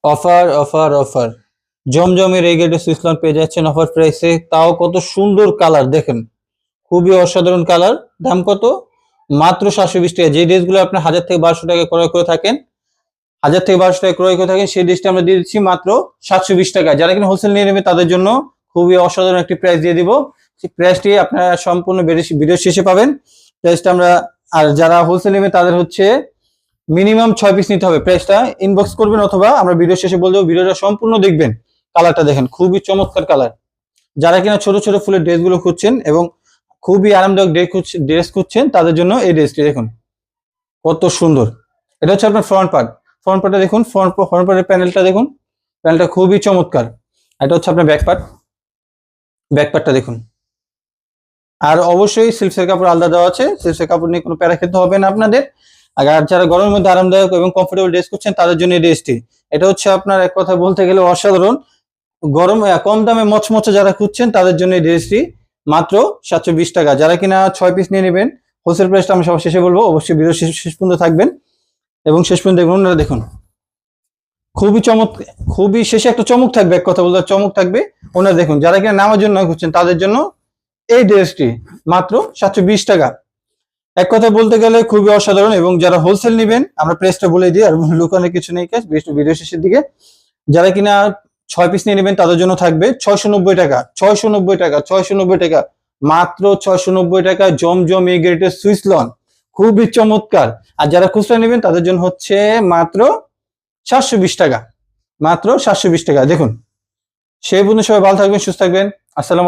Offer offer offer, জমজমের এই গেটে সুইসলন পেয়ে যাচ্ছেন অফার প্রাইসে, তাও কত সুন্দর কালার দেখেন, খুবই অসাধারণ কালার। দাম কত? মাত্র 720 টাকা। যে ড্রেসগুলো আপনার 1000 থেকে 1200 টাকা ক্রয় করে থাকেন, 1000 থেকে 1200 টাকা ক্রয় করে থাকেন, সেই ড্রেসটা আমরা দিয়ে দিচ্ছি মাত্র 720 টাকা। যারা কিনা হোলসেল নিয়ে নেবে তাদের জন্য খুবই অসাধারণ একটি প্রাইস দিয়ে দিব। সেই প্রাইসটি আপনারা সম্পূর্ণ ভিডিও শেষে পাবেন প্রাইসটা আমরা। আর যারা হোলসেল নেবে তাদের হচ্ছে মিনিমাম 6 পিস নিতে হবে। প্রাইসটা ইনবক্স করবেন অথবা আমরা ভিডিও শেষে বলে দেবো, ভিডিওটা সম্পূর্ণ দেখবেন। কালারটা দেখেন, খুবই চমৎকার কালার। যারা কিনা ছোট ছোট ফুলের ড্রেসগুলো খুঁজছেন এবং খুবই আরামদায়ক ড্রেস খুঁজছেন তাদের জন্য এই ড্রেসটি দেখুন কত সুন্দর। এটা হচ্ছে আপনার ফ্রন্ট পার্ট। ফ্রন্ট পার্টটা দেখুন, ফ্রন্ট পার্টের প্যানেলটা দেখুন, প্যানেলটা খুবই চমৎকার। এটা হচ্ছে আপনার ব্যাক পার্ট, ব্যাক পার্টটা দেখুন। আর অবশ্যই সিল্কের কাপড় আলাদা দেওয়া আছে, সিল্কের কাপড় নিয়ে কোনো প্যারা খেতে হবে না আপনাদের। আর যারা গরমের মধ্যে আরামদায়ক এবং কমফোর্টেবল ড্রেস করছেন তাদের জন্য এই ড্রেসটি। এটা হচ্ছে আপনার এক কথা বলতে গেলে অসাধারণ। গরম কম দামে মচমচে যারা খুঁজছেন তাদের জন্য এই ড্রেসটি মাত্র 720 টাকা। যারা কিনা 6 পিস নিয়ে নেবেন, হোলসেল প্রাইসটা আমি সবার শেষে বলবো, অবশ্যই ভিডিও শেষ পর্যন্ত থাকবেন এবং শেষ পর্যন্ত দেখুন। দেখুন খুবই চমৎকার, খুবই শেষে একটা চমক থাকবে, এক কথা বলতে চমক থাকবে। ওনারা দেখুন, যারা কিনা নামার জন্য খুঁজছেন তাদের জন্য এই ড্রেসটি মাত্র 720 টাকা। এক কথা বলতে গেলে খুবই অসাধারণ। এবং যারা হোলসেল নেবেন আমরা প্রাইসটা বলে দিই, আর লুকানোর কিছু নেই, কাজ ভিডিও শেষের দিকে। যারা কিনা 6 পিস নিয়ে নেবেন তাদের জন্য থাকবে 690 টাকা, 690 টাকা, 690 টাকা, মাত্র 690 টাকা। জমজম এই গ্রেটের সুইসলন, খুবই চমৎকার। আর যারা খুচরা নেবেন তাদের জন্য হচ্ছে মাত্র 720 টাকা, মাত্র 720 টাকা। দেখুন সেই পর্যন্ত সবাই ভালো থাকবেন, সুস্থ থাকবেন। আসসালামু আলাইকুম।